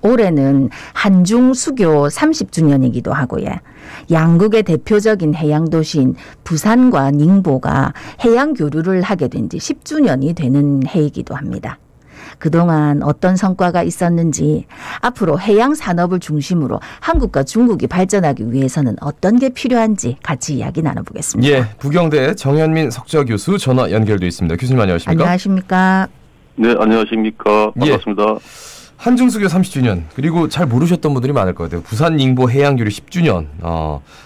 올해는 한중 수교 30주년이기도 하고요. 양국의 대표적인 해양 도시인 부산과 닝보가 해양 교류를 하게 된 지 10주년이 되는 해이기도 합니다. 그동안 어떤 성과가 있었는지, 앞으로 해양 산업을 중심으로 한국과 중국이 발전하기 위해서는 어떤 게 필요한지 같이 이야기 나눠보겠습니다. 예, 부경대 정현민 석좌교수 전화 연결돼 있습니다. 교수님 안녕하십니까? 안녕하십니까? 네, 안녕하십니까? 반갑습니다. 예. 한중수교 30주년, 그리고 잘 모르셨던 분들이 많을 것 같아요. 부산 닝보 해양교류 10주년.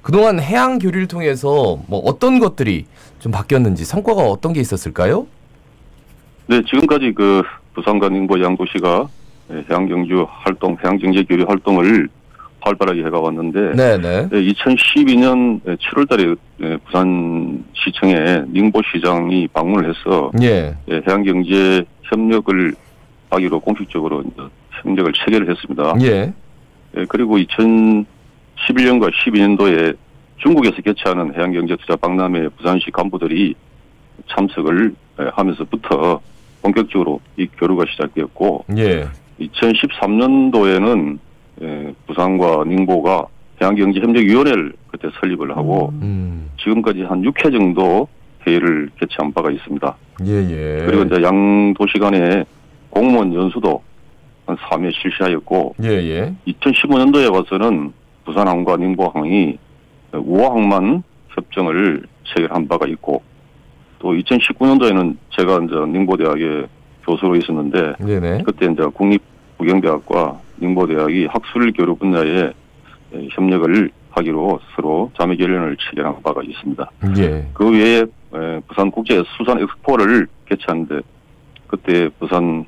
그동안 해양교류를 통해서 뭐 어떤 것들이 좀 바뀌었는지, 성과가 어떤 게 있었을까요? 네, 지금까지 그 부산과 닝보 양도시가 해양경주 활동, 해양경제 교류 활동을 활발하게 해가왔는데, 네네. 2012년 7월달에 부산시청에 닝보시장이 방문을 해서 예. 해양경제 협력을 하기로 공식적으로 협력을 체결을 했습니다. 예. 그리고 2011년과 12년도에 중국에서 개최하는 해양경제투자 박람회 부산시 간부들이 참석을 하면서부터 본격적으로 이 교류가 시작되었고, 예. 2013년도에는 부산과 닝보가 해양경제협력위원회를 그때 설립을 하고 지금까지 한 6회 정도 회의를 개최한 바가 있습니다. 예. 그리고 이제 양 도시 간의 공무원 연수도 한 3회 실시하였고, 예. 2015년도에 와서는 부산항과 닝보항이 우호항만 협정을 체결한 바가 있고, 또 2019년도에는 제가 이제 닝보대학에 교수로 있었는데, 네네. 그때 이제 국립부경대학과 닝보대학이 학술 교류 분야에 협력을 하기로 서로 자매 결연을 체결한 바가 있습니다. 예. 그 외에 부산 국제 수산 엑스포를 개최하는데, 그때 부산에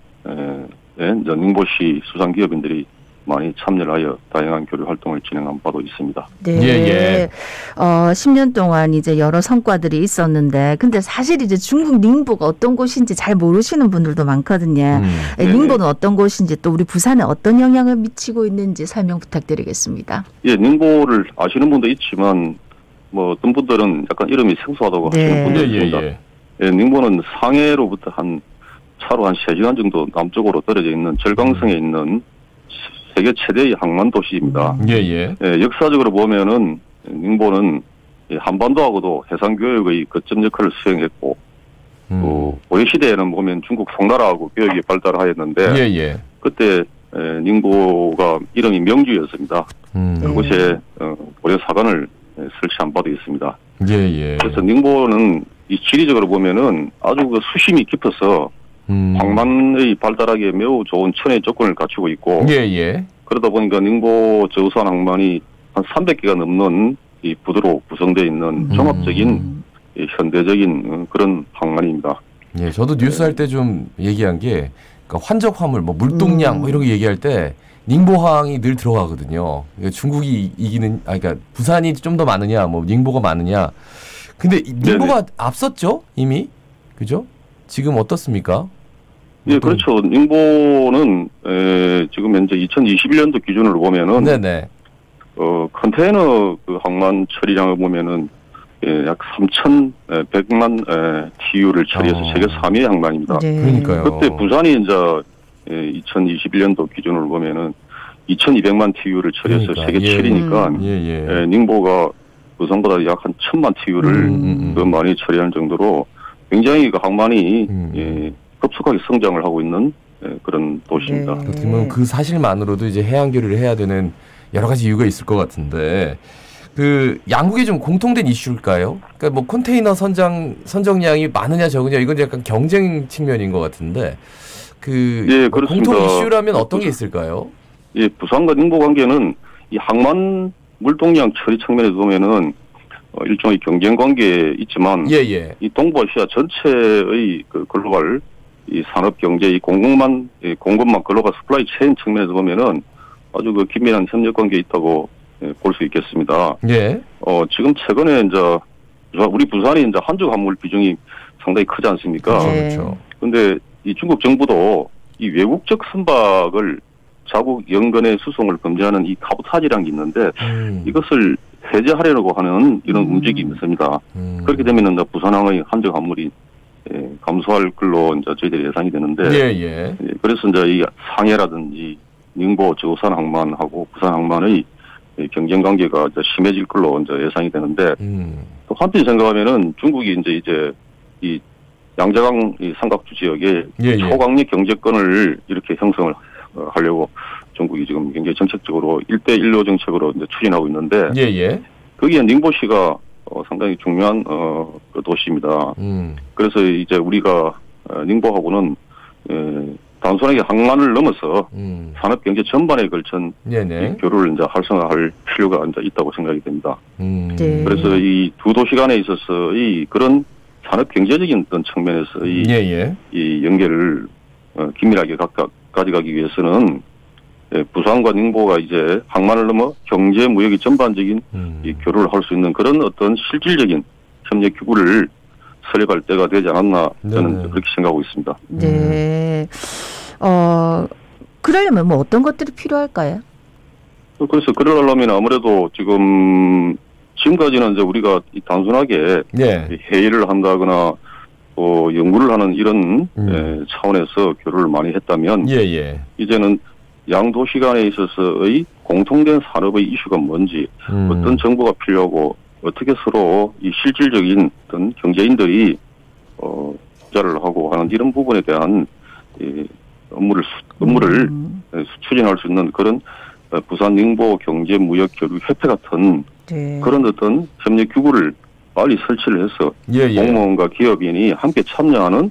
닝보시 수산 기업인들이 많이 참여를 하여 다양한 교류 활동을 진행한 바도 있습니다. 네. 예. 10년 동안 이제 여러 성과들이 있었는데, 근데 사실 이제 중국 닝보가 어떤 곳인지 잘 모르시는 분들도 많거든요. 닝보는 어떤 곳인지, 또 우리 부산에 어떤 영향을 미치고 있는지 설명 부탁드리겠습니다. 예, 닝보를 아시는 분도 있지만, 뭐 어떤 분들은 약간 이름이 생소하다고 하시는 분도 있습니다. 예, 닝보는 상해로부터 차로 한 3시간 정도 남쪽으로 떨어져 있는 절강성에 있는 세계 최대의 항만 도시입니다. 예. 역사적으로 보면은 닝보는 한반도하고도 해상 교역의 거점 역할을 수행했고, 또 고려 시대에는 보면 중국 송나라하고 교역이 발달하였는데, 예. 그때 닝보가 이름이 명주였습니다. 그곳에 고려 사관을 설치한 바도 있습니다. 예. 그래서 닝보는 이 지리적으로 보면은 아주 그 수심이 깊어서 항만의 발달하기에 매우 좋은 천혜의 조건을 갖추고 있고, 예. 그러다 보니까 닝보 저우산 항만이 한 300개가 넘는 이 부두로 구성되어 있는 종합적인 현대적인 그런 항만입니다. 예, 저도 뉴스 할 때 좀 얘기한 게, 그러니까 환적 화물, 뭐 물동량 뭐 이런 거 얘기할 때 닝보항이 늘 들어가거든요. 중국이 이기는, 그러니까 부산이 좀 더 많으냐, 뭐 닝보가 많으냐. 근데 닝보가 네네. 앞섰죠, 이미, 그죠? 지금 어떻습니까? 예, 그렇죠. 닝보는 지금 현재 2021년도 기준으로 보면은 네네. 컨테이너 그 항만 처리량을 보면은 약 3,100만 TU를 처리해서 세계 3위의 항만입니다. 네. 그러니까요. 그때 부산이 이제 2021년도 기준으로 보면은 2,200만 TU를 처리해서 그러니까, 세계 7위니까 닝보가 부산보다 약 한 1,000만 TU를 더 많이 처리하는 정도로 굉장히 그 항만이 급속하게 성장을 하고 있는 그런 도시입니다. 그렇다면 그 사실만으로도 이제 해양 교류를 해야 되는 여러 가지 이유가 있을 것 같은데, 그 양국의 좀 공통된 이슈일까요? 그러니까 뭐 컨테이너 선정량이 많으냐 적으냐 이건 약간 경쟁 측면인 것 같은데, 뭐 공통 이슈라면 어떤 게 있을까요? 예, 부산과 닝보 관계는 이 항만 물동량 처리 측면에서 보면은 일종의 경쟁 관계에 있지만, 이 동부아시아 전체의 그 글로벌 이 산업 경제 이 공급망 글로벌 스플라이 체인 측면에서 보면은 아주 그 긴밀한 협력 관계에 있다고 볼 수 있겠습니다. 예. 지금 최근에 이제 우리 부산이 이제 한중 화물 비중이 상당히 크지 않습니까? 그렇죠. 근데 이 중국 정부도 이 외국적 선박을 자국 연근의 수송을 금지하는 이 카보타지라는 게 있는데 이것을 해제하려고 하는 이런 움직임이 있습니다. 그렇게 되면 이제 부산항의 한중 화물이 감소할 걸로 이제 저희들이 예상이 되는데, 그래서 이제 이 상해라든지 寧보 저우산 항만하고 부산 항만의 경쟁 관계가 이제 심해질 걸로 이제 예상이 되는데 또 한편 생각하면은 중국이 이제 이 양자강 이 삼각주 지역에 초강력 경제권을 이렇게 형성을 하려고 중국이 지금 굉장히 정책적으로 1대1로 정책으로 이제 추진하고 있는데 거기에寧보시가 상당히 중요한 그 도시입니다. 그래서 이제 우리가寧보하고는 단순하게 항만을 넘어서 산업 경제 전반에 걸친 교류를 이제 활성화할 필요가 이제 있다고 생각이 됩니다. 그래서 이 두 도시 간에 있어서의 그런 산업 경제적인 어떤 측면에서 이 연결을 긴밀하게 가져가기 위해서는 부산과寧보가 이제 항만을 넘어 경제 무역의 전반적인 이 교류를 할 수 있는 그런 어떤 실질적인 협력 기구를 설립할 때가 되지 않았나 저는 그렇게 생각하고 있습니다. 네. 그러려면 뭐 어떤 것들이 필요할까요? 그래서 그러려면 아무래도 지금까지는 이제 우리가 단순하게 회의를 한다거나 연구를 하는 이런 차원에서 교류를 많이 했다면 이제는 양 도시 간에 있어서의 공통된 산업의 이슈가 뭔지 어떤 정보가 필요하고 어떻게 서로 이 실질적인 어떤 경제인들이 투자를 하고 하는 이런 부분에 대한 업무를 추진할 수 있는 그런 부산寧보 경제무역교류협회 같은 그런 어떤 협력 기구를 빨리 설치를 해서 공무원과 기업인이 함께 참여하는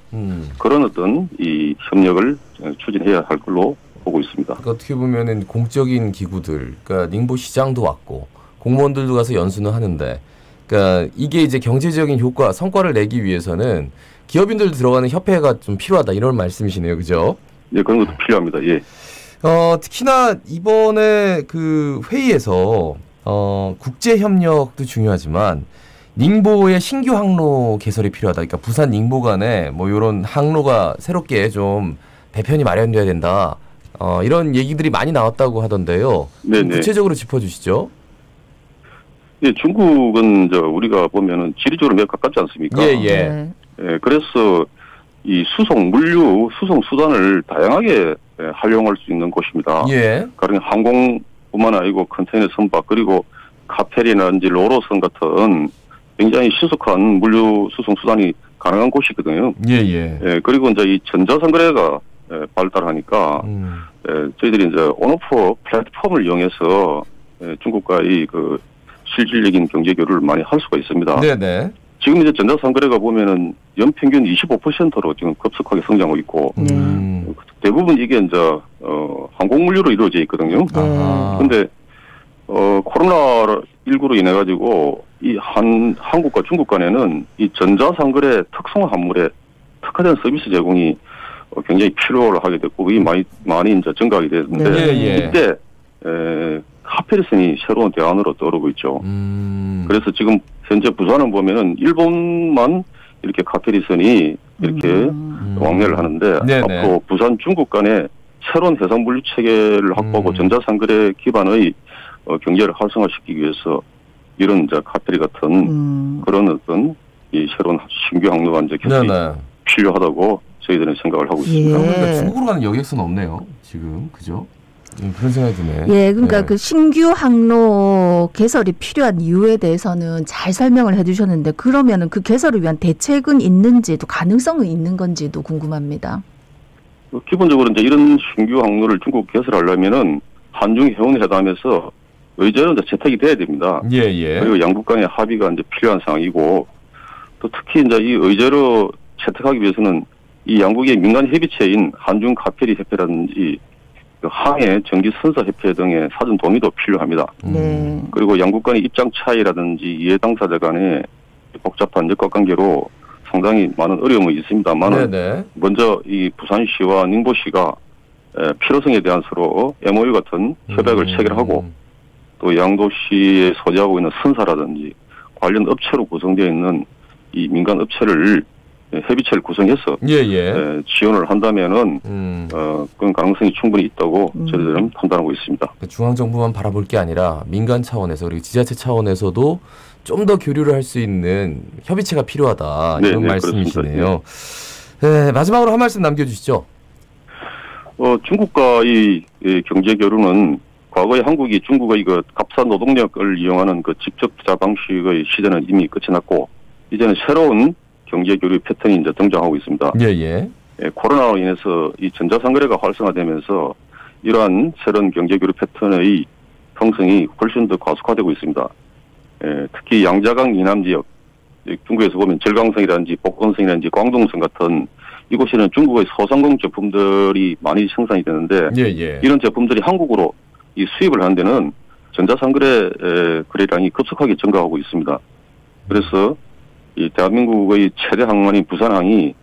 그런 어떤 이 협력을 추진해야 할 걸로 보고 있습니다. 그러니까 어떻게 보면은 공적인 기구들, 그러니까寧보 시장도 왔고 공무원들도 가서 연수는 하는데, 그러니까 이게 이제 경제적인 효과, 성과를 내기 위해서는 기업인들 들어가는 협회가 좀 필요하다 이런 말씀이시네요, 그죠? 네, 그런 것도 필요합니다. 예. 특히나 이번에 그 회의에서 국제 협력도 중요하지만寧보의 신규 항로 개설이 필요하다. 그러니까 부산寧보 간에 뭐 이런 항로가 새롭게 좀 배편이 마련돼야 된다. 이런 얘기들이 많이 나왔다고 하던데요. 네네. 구체적으로 짚어주시죠. 예, 중국은 우리가 보면은 지리적으로 매우 가깝지 않습니까? 예, 그래서 이 물류 수송 수단을 다양하게 활용할 수 있는 곳입니다. 그러니까 항공뿐만 아니고 컨테이너 선박 그리고 카페리나든지 로로선 같은 굉장히 신속한 물류 수송 수단이 가능한 곳이거든요. 그리고 이제 이 전자상거래가 발달하니까 저희들이 이제 온오프 플랫폼을 이용해서 중국과의 그 실질적인 경제 교류를 많이 할 수가 있습니다. 지금 이제 전자상거래가 보면은 연평균 25%로 지금 급속하게 성장하고 있고 대부분 이게 이제 항공물류로 이루어져 있거든요. 그런데 코로나19로 인해 가지고 이 한국과 중국 간에는 이 전자상거래 특성 환물에 특화된 서비스 제공이 굉장히 필요를 하게 됐고 이게 많이 이제 증가하게 됐는데 이때 카페리선이 새로운 대안으로 떠오르고 있죠. 그래서 지금 현재 부산을 보면은 일본만 이렇게 카페리선이 이렇게 왕래를 하는데 앞으로 부산 중국 간에 새로운 해상 물류 체계를 확보하고 전자상거래 기반의 경제를 활성화시키기 위해서 이런 이제 카페리 같은 그런 어떤 이 새로운 신규 항로가 이제 개설이 필요하다고 저희들은 생각을 하고 있습니다. 그러니까 중국으로 가는 여객선 없네요. 지금 그죠? 그런 생각이 드네. 그러니까 그 신규 항로 개설이 필요한 이유에 대해서는 잘 설명을 해주셨는데 그러면은 그 개설을 위한 대책은 있는지도 가능성은 있는 건지도 궁금합니다. 기본적으로 이제 이런 신규 항로를 중국 개설하려면은 한중 해운회담에서 의제로 이제 채택이 돼야 됩니다. 그리고 양국 간의 합의가 이제 필요한 상황이고 또 특히 이제 이 의제로 채택하기 위해서는 이 양국의 민간 협의체인 한중 카페리 협회라든지 항해 정기 선사 협회 등의 사전 동의도 필요합니다. 그리고 양국 간의 입장 차이라든지 이해 당사자 간의 복잡한 역학 관계로 상당히 많은 어려움이 있습니다만 먼저 이 부산시와寧보시가 필요성에 대한 서로 MOU 같은 협약을 체결하고 또 양도시에 소재하고 있는 선사라든지 관련 업체로 구성되어 있는 이 민간 업체를 협의체를 구성해서 지원을 한다면은 그런 가능성이 충분히 있다고 저희들은 판단하고 있습니다. 중앙 정부만 바라볼 게 아니라 민간 차원에서 그리고 지자체 차원에서도 좀 더 교류를 할 수 있는 협의체가 필요하다 이런 말씀이시네요. 마지막으로 한 말씀 남겨주시죠. 중국과의 경제 교류는 과거에 한국이 중국의 그 값싼 노동력을 이용하는 그 직접 투자 방식의 시대는 이미 끝이 났고 이제는 새로운 경제 교류 패턴이 이제 등장하고 있습니다. 예. 코로나로 인해서 이 전자상거래가 활성화되면서 이러한 새로운 경제 교류 패턴의 형성이 훨씬 더 가속화되고 있습니다. 특히 양자강 이남 지역, 중국에서 보면 절강성이라든지 복건성이라든지 광동성 같은 이곳에는 중국의 소상공 제품들이 많이 생산이 되는데 이런 제품들이 한국으로 이 수입을 하는 데는 전자상거래 거래량이 급속하게 증가하고 있습니다. 그래서 이 대한민국의 최대 항만인 부산항이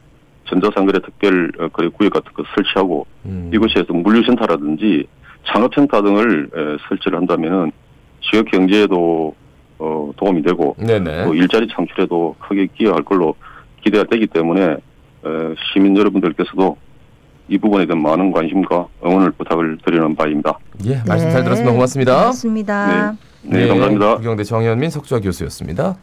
전자상거래 특별 거래 구역 같은 거 설치하고 이곳에서 물류센터라든지 창업센터 등을 설치를 한다면은 지역 경제에도 도움이 되고 또 일자리 창출에도 크게 기여할 걸로 기대가 되기 때문에 시민 여러분들께서도 이 부분에 대한 많은 관심과 응원을 부탁을 드리는 바입니다. 예, 말씀 잘 들었습니다. 고맙습니다. 고맙습니다. 네, 감사합니다. 부경대 정현민 석좌 교수였습니다.